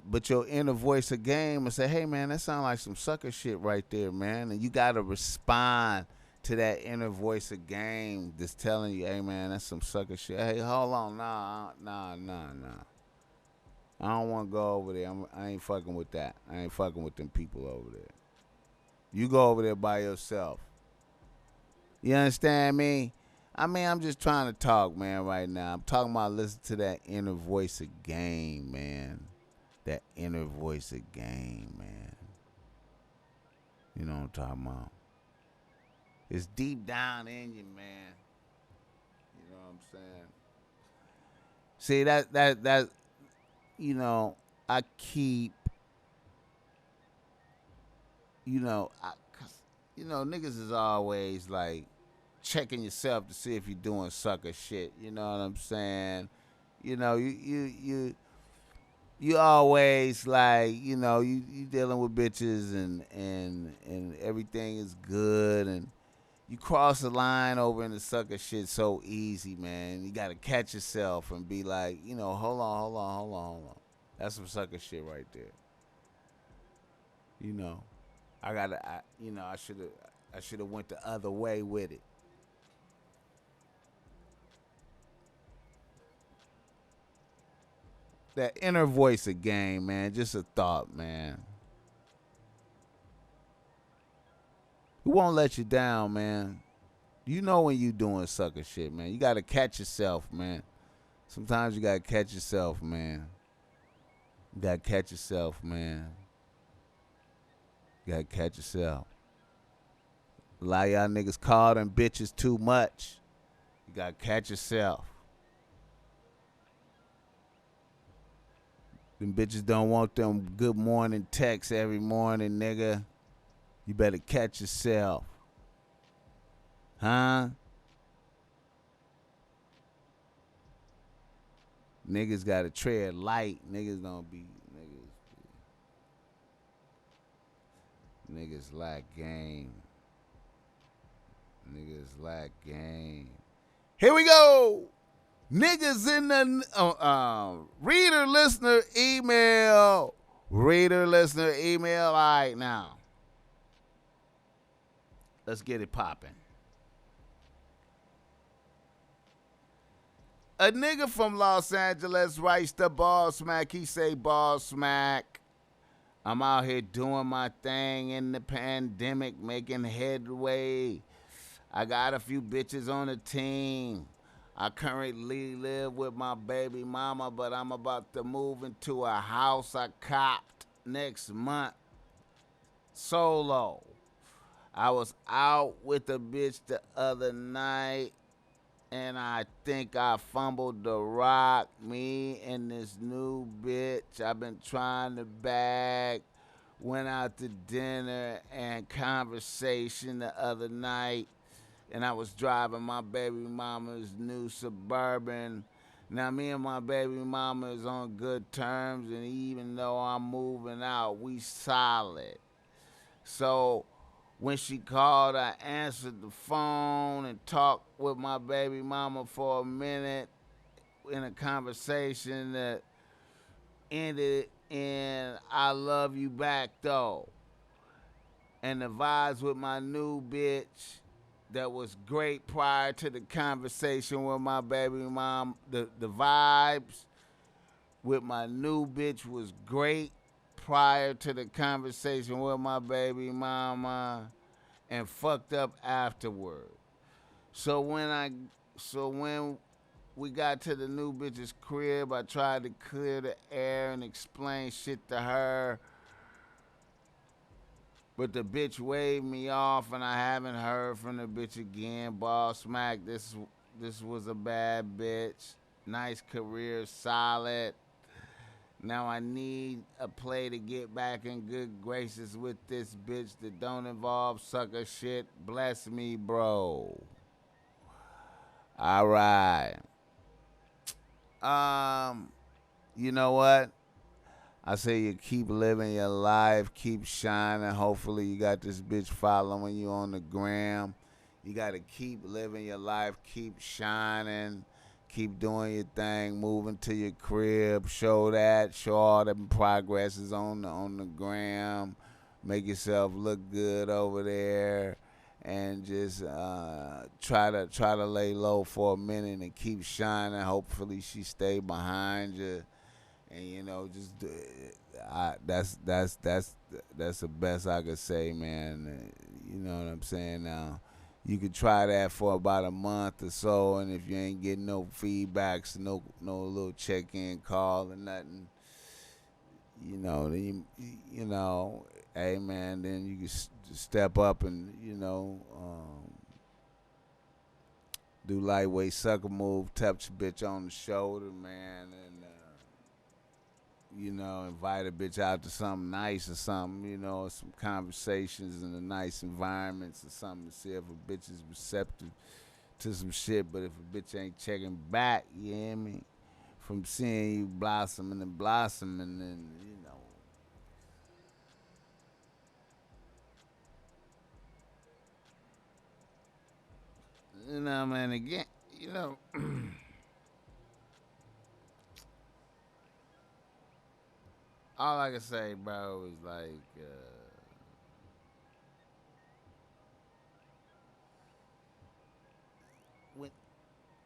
But your inner voice of game will say, hey man, that sounds like some sucker shit right there, man. And you gotta respond to that inner voice of game that's telling you, hey man, that's some sucker shit. Hey, hold on, nah. I don't wanna go over there. I ain't fucking with that. I ain't fucking with them people over there. You go over there by yourself. You understand me? I mean, I'm just trying to talk, man, right now. I'm talking about listen to that inner voice of game, man. That inner voice of game, man. You know what I'm talking about? It's deep down in you, man. You know what I'm saying? See, that you know, I keep, you know, niggas is always like checking yourself to see if you're doing sucker shit. You know what I'm saying? You know, you always like, you know, you dealing with bitches and everything is good, and you cross the line over into sucker shit so easy, man. You gotta catch yourself and be like, you know, hold on. That's some sucker shit right there. You know, I should have went the other way with it. That inner voice of game, man. Just a thought, man. Who won't let you down, man? You know when you doing sucker shit, man. You gotta catch yourself, man. Sometimes you gotta catch yourself, man. You gotta catch yourself, man. You gotta catch yourself. A lot of y'all niggas call them bitches too much. You gotta catch yourself. Them bitches don't want them good morning texts every morning, nigga. You better catch yourself. Huh? Niggas gotta tread light. Niggas don't be niggas lack game. Niggas lack game. Here we go. Niggas in the reader listener email. Reader listener email. All right now. Let's get it popping. A nigga from Los Angeles writes the BOSSMACK. He say, BOSSMACK, I'm out here doing my thing in the pandemic, making headway. I got a few bitches on the team. I currently live with my baby mama, but I'm about to move into a house I copped next month. Solo. I was out with a bitch the other night, and I think I fumbled the rock. Me and this new bitch I've been trying to bag went out to dinner and conversation the other night, and I was driving my baby mama's new Suburban. Now me and my baby mama is on good terms, and even though I'm moving out, we solid. So when she called, I answered the phone and talked with my baby mama for a minute in a conversation that ended in I love you back though. And the vibes with my new bitch that was great prior to the conversation with my baby mom. The vibes with my new bitch was great prior to the conversation with my baby mama, and fucked up afterward. So when we got to the new bitch's crib, I tried to clear the air and explain shit to her, but the bitch waved me off, and I haven't heard from the bitch again. BossMack, this was a bad bitch. Nice career, solid. Now I need a play to get back in good graces with this bitch that don't involve sucker shit. Bless me, bro. All right. You know what? I say you keep living your life, keep shining. Hopefully you got this bitch following you on the gram. You got to keep living your life, keep shining. Keep doing your thing, moving to your crib, show all the progresses on the gram, make yourself look good over there, and just try to lay low for a minute and keep shining. Hopefully she stay behind you, and just that's the best I could say, man. You know what I'm saying now. You could try that for about a month or so, and if you ain't getting no feedbacks, no little check-in call or nothing, then hey man, then you can step up and do lightweight sucker move, touch a bitch on the shoulder, man, and invite a bitch out to something nice or something, some conversations in a nice environments or something to see if a bitch is receptive to some shit. But if a bitch ain't checking back, you hear me? From seeing you blossoming, and then, man, again, all I can say, bro, is like,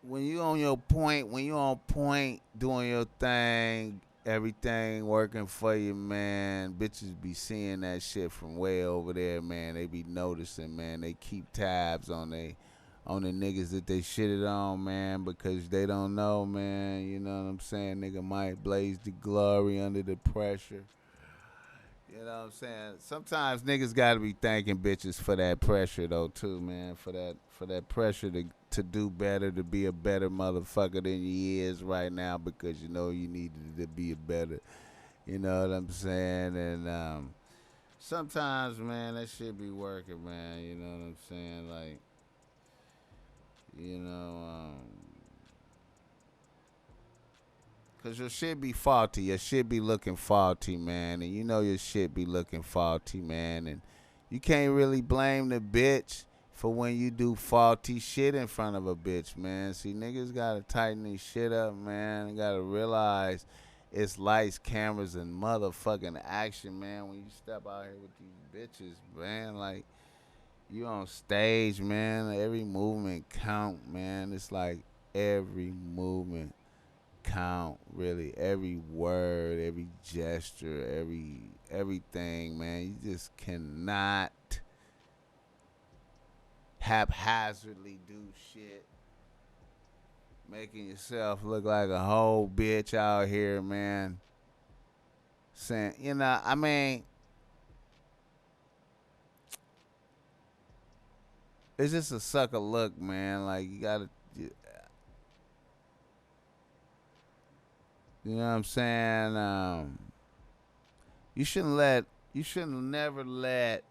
when you on point, doing your thing, everything working for you, man, bitches be seeing that shit from way over there, man. They be noticing, man. They keep tabs on the niggas that they shitted on, man, because they don't know, man. You know what I'm saying? Nigga might blaze the glory under the pressure. You know what I'm saying? Sometimes niggas gotta be thanking bitches for that pressure though too, man. For that pressure to do better, to be a better motherfucker than you is right now, because you needed to be a better. You know what I'm saying? And sometimes, man, that shit be working, man. You know what I'm saying? Like, cause your shit be faulty. Your shit be looking faulty, man. And your shit be looking faulty, man. And you can't really blame the bitch for when you do faulty shit in front of a bitch, man. See, niggas gotta tighten this shit up, man. They gotta realize it's lights, cameras, and motherfucking action, man. When you step out here with these bitches, man, like, You on stage, man. Every movement count, man. It's like every movement count, really. Every word, every gesture, everything, man. You just cannot haphazardly do shit, making yourself look like a whole bitch out here, man. Saying, I mean, it's just a sucker look, man. Like you know what I'm saying? You shouldn't never let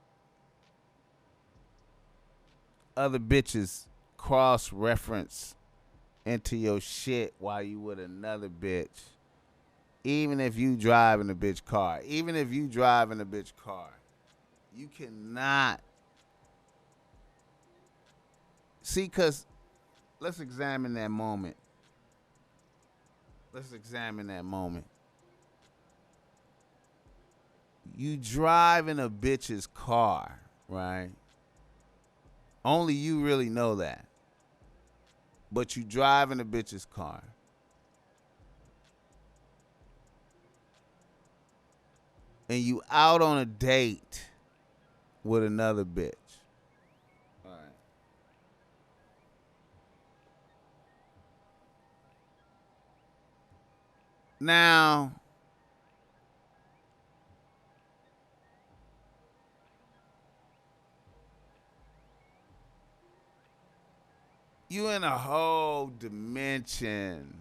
other bitches cross reference into your shit while you with another bitch. Even if you driving a bitch car. You cannot. See, cause let's examine that moment. You driving a bitch's car, right? Only you really know that. But you driving a bitch's car. And you out on a date with another bitch. All right. Now, you in a whole dimension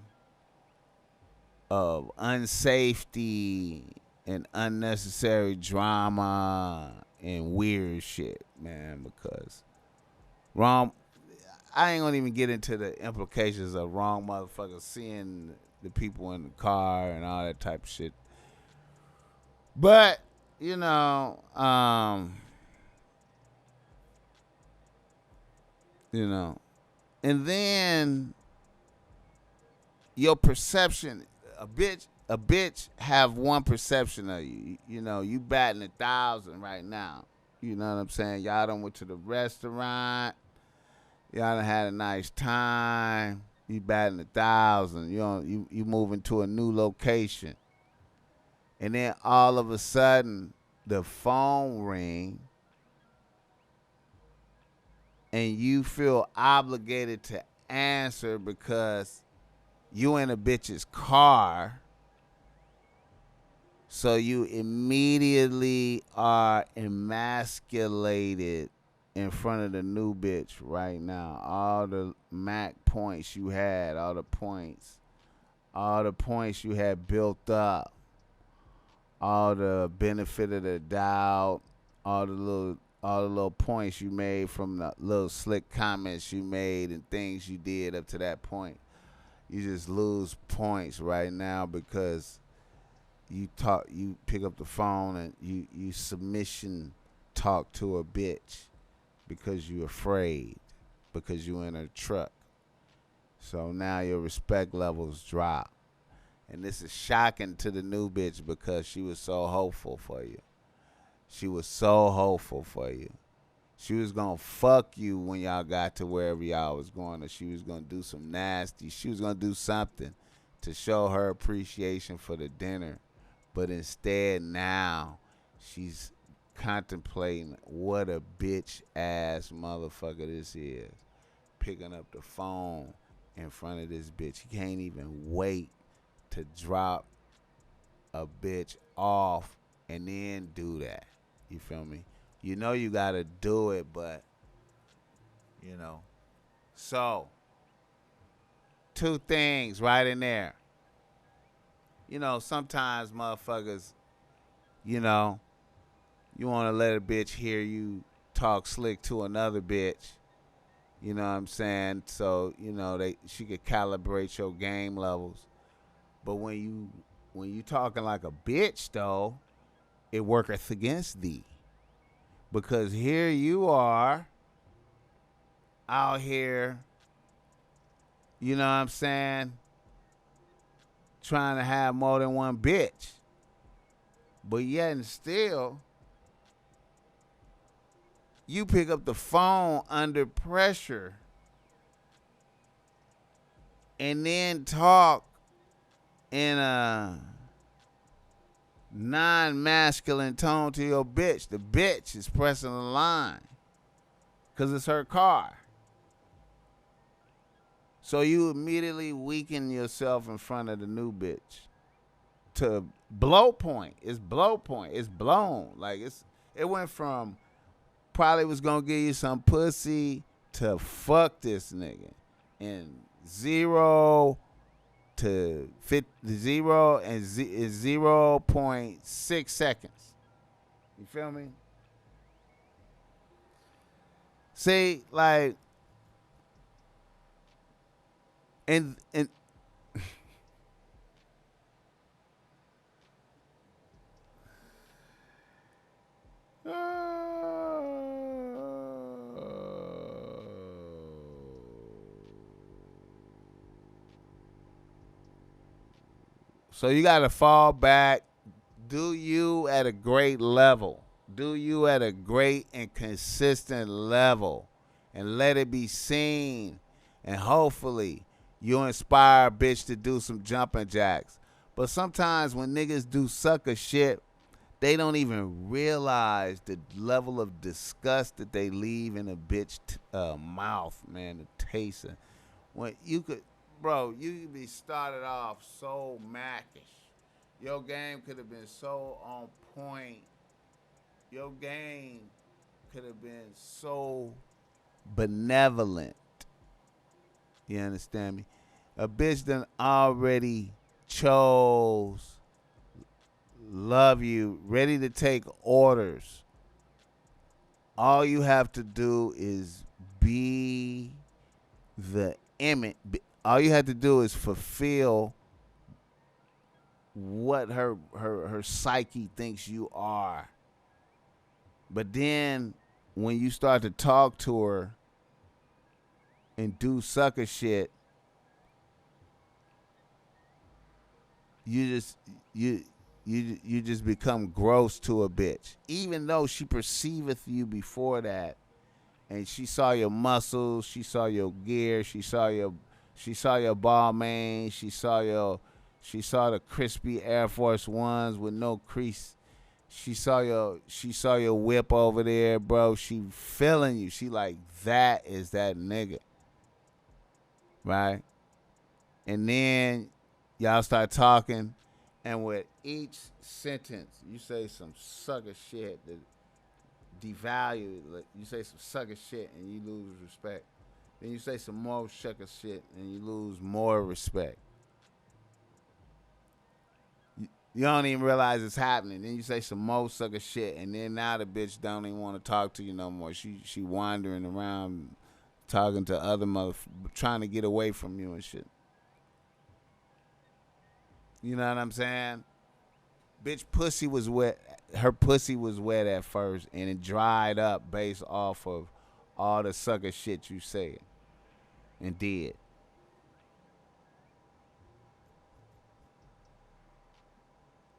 of unsafety and unnecessary drama and weird shit, man, because wrong. I ain't gonna even get into the implications of wrong motherfuckers seeing the people in the car and all that type of shit. But, and then your perception, a bitch have one perception of you. You batting 1,000 right now. You know what I'm saying? Y'all done went to the restaurant. Y'all done had a nice time. You batting 1,000. You moving to a new location. And then all of a sudden, the phone ring, and you feel obligated to answer because you in a bitch's car. So you immediately are emasculated in front of the new bitch right now. All the Mac points you had, all the points you had built up, all the benefit of the doubt, all the little points you made from the little slick comments you made and things you did up to that point. You just lose points right now because you pick up the phone and you submission talk to a bitch because you afraid, because you in a truck. So now your respect levels drop. And this is shocking to the new bitch because she was so hopeful for you. She was gonna fuck you when y'all got to wherever y'all was going, or she was gonna do some nasty. She was gonna do something to show her appreciation for the dinner. But instead now she's contemplating what a bitch ass motherfucker this is. Picking up the phone in front of this bitch. He can't even wait to drop a bitch off and then do that. You feel me? You know you gotta do it, but So, two things right in there. Sometimes motherfuckers, you want to let a bitch hear you talk slick to another bitch. You know what I'm saying? So, she could calibrate your game levels. But when you talking like a bitch, though, it worketh against thee. Because here you are out here, you know what I'm saying, trying to have more than one bitch. But yet and still, you pick up the phone under pressure and then talk in a non-masculine tone to your bitch. The bitch is pressing the line because it's her car. So you immediately weaken yourself in front of the new bitch to blow point. It's blow point. It's blown. Like it went from probably was gonna give you some pussy to fuck this nigga in 0 to 0 and 0.6 seconds. You feel me? See, like, and so you got to fall back. Do you at a great level. Do you at a great and consistent level. And let it be seen. And hopefully you inspire a bitch to do some jumping jacks. But sometimes when niggas do sucker shit, they don't even realize the level of disgust that they leave in a bitch mouth, man, the taste of. When you could, bro, you could be started off so mackish. Your game could have been so on point. Your game could have been so benevolent. You understand me? A bitch done already chose love you, ready to take orders. All you have to do is be the image. All you have to do is fulfill what her psyche thinks you are. But then when you start to talk to her and do sucker shit, you just become gross to a bitch. Even though she perceiveth you before that, and she saw your muscles, she saw your gear, she saw your ball mane, she saw the crispy Air Force Ones with no crease. She saw your whip over there, bro. She feeling you. She like, that is that nigga. Right? And then y'all start talking, and with each sentence, you say some sucker shit that devalue. Like, you say some sucker shit, and you lose respect. Then you say some more sucker shit, and you lose more respect. You don't even realize it's happening. Then you say some more sucker shit, and then now the bitch don't even want to talk to you no more. She wandering around talking to other trying to get away from you and shit. You know what I'm saying? Bitch pussy was wet. Her pussy was wet at first, and it dried up based off of all the sucker shit you said and did.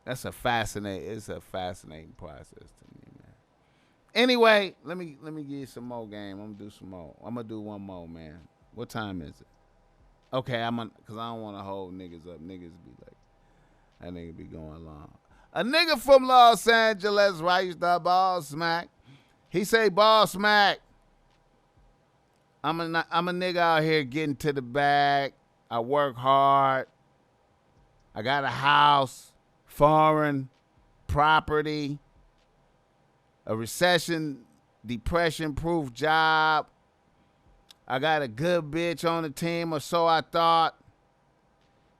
It's a fascinating process to me, man. Anyway, let me give you some more game. I'm gonna do some more. I'm gonna do one more, man. What time is it? Okay, cause I don't want to hold niggas up. Niggas be like, that nigga be going long. A nigga from Los Angeles writes the BOSSMACK. He say, BOSSMACK, I'm a nigga out here getting to the bag. I work hard. I got a house. Foreign property, a depression-proof job. I got a good bitch on the team, or so I thought.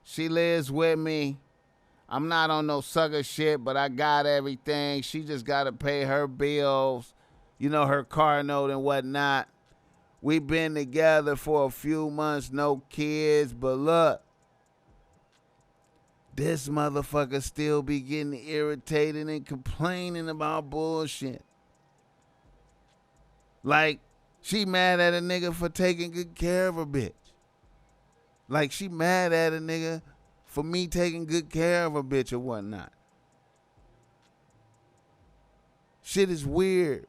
She lives with me. I'm not on no sucker shit, but I got everything. She just got to pay her bills, her car note and whatnot. We've been together for a few months, no kids, but look. This motherfucker still be getting irritated and complaining about bullshit. Like, she mad at a nigga for taking good care of a bitch. Like, she mad at a nigga for me taking good care of a bitch or whatnot. Shit is weird.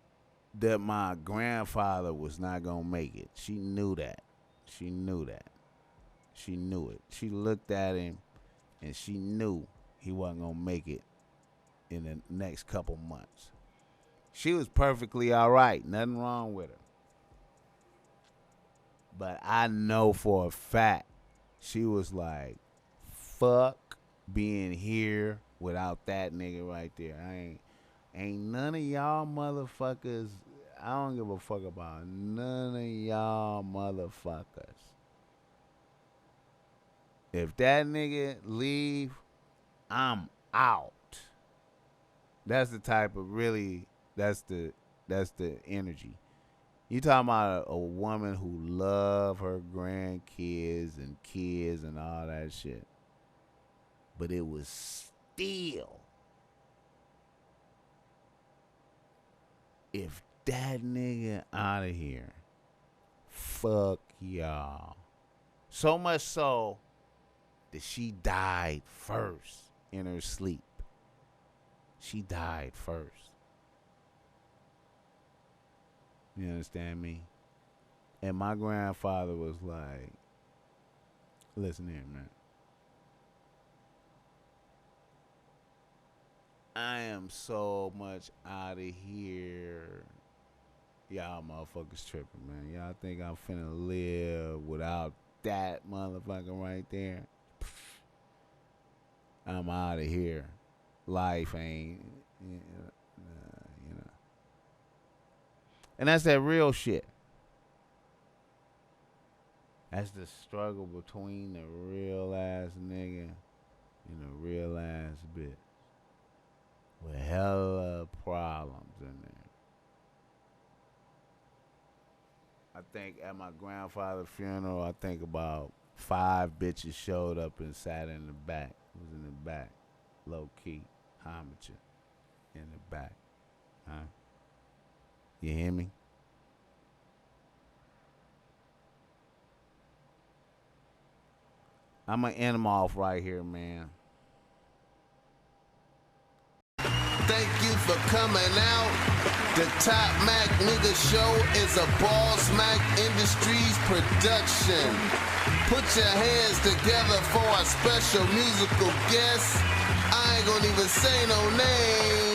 that my grandfather was not gonna make it. She knew that. She knew that. She knew it. She looked at him and she knew he wasn't gonna make it in the next couple months. She was perfectly all right. Nothing wrong with her. But I know for a fact she was like, fuck being here without that nigga right there. Ain't none of y'all motherfuckers. I don't give a fuck about none of y'all motherfuckers. If that nigga leave, I'm out. That's the type of really, that's the energy. You talking about a woman who love her grandkids and kids and all that shit. But it was still, if that nigga out of here, fuck y'all. So much so that she died first in her sleep. She died first. You understand me? And my grandfather was like, listen here, man. I am so much out of here. Y'all motherfuckers tripping, man. Y'all think I'm finna live without that motherfucker right there? I'm out of here. Life ain't, you know. And that's that real shit. That's the struggle between the real ass nigga and the real ass bitch. With hella problems in there. I think at my grandfather's funeral, I think about 5 bitches showed up and sat in the back. It was in the back. Low key. Homage in the back. Huh? You hear me? I'm going to end them off right here, man. Thank you for coming out. The Top Mac Nigga Show is a BossMack Industries production. Put your hands together for a special musical guest. I ain't gonna even say no name.